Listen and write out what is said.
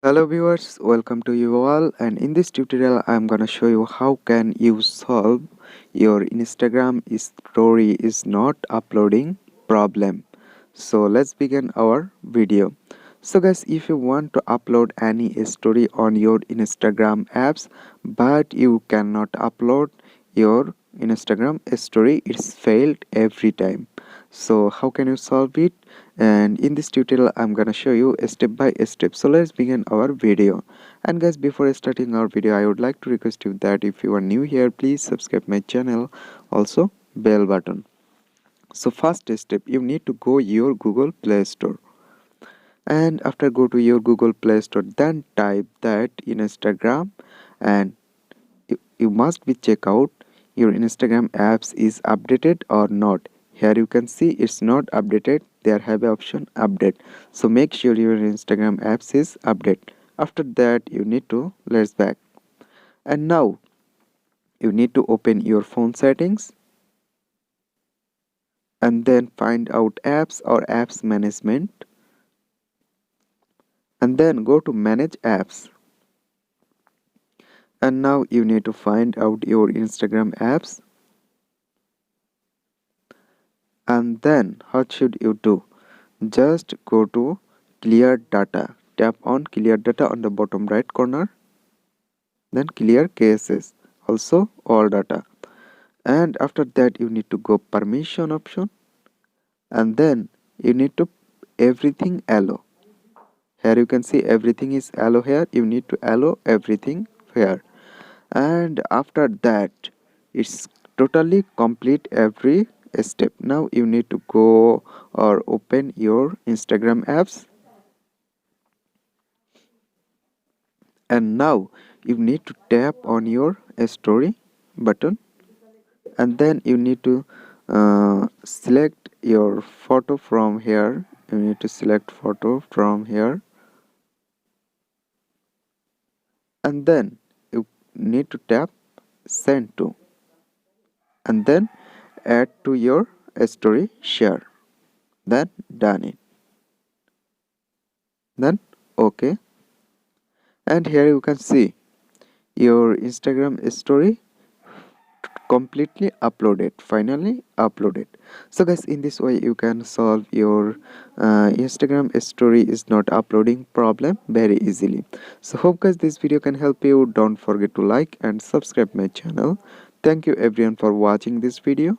Hello viewers, welcome to you all, and in this tutorial I'm gonna show you how can you solve your Instagram story is not uploading problem. So let's begin our video. So guys, if you want to upload any story on your Instagram apps but you cannot upload your Instagram story, it's failed every time. So how can you solve it? And in this tutorial I'm gonna show you step by step. So let's begin our video. And guys, before starting our video, I would like to request you that if you are new here, please subscribe my channel, also bell button. So first step, you need to go your Google Play Store, and after go to your Google Play Store, then type that in Instagram, and you must be check out your Instagram apps is updated or not. Here you can see it's not updated. There have a option update, so make sure your Instagram apps is update. After that you need to let's back, and now you need to open your phone settings and then find out apps or apps management, and then go to manage apps. And now you need to find out your Instagram apps, and then what should you do? Just go to clear data, tap on clear data on the bottom right corner, then clear caches, also all data, and after that you need to go permission option, and then you need to everything allow. Here you can see everything is allow. Here you need to allow everything here, and after that it's totally complete every step. Now you need to go or open your Instagram apps, and now you need to tap on your story button, and then you need to select your photo from here. You need to select photo from here, and then you need to tap send to, and then add to your story share, then done it, then okay. And here you can see your Instagram story completely uploaded, finally uploaded. So guys, in this way you can solve your Instagram story is not uploading problem very easily. So hope guys this video can help you. Don't forget to like and subscribe my channel. Thank you everyone for watching this video.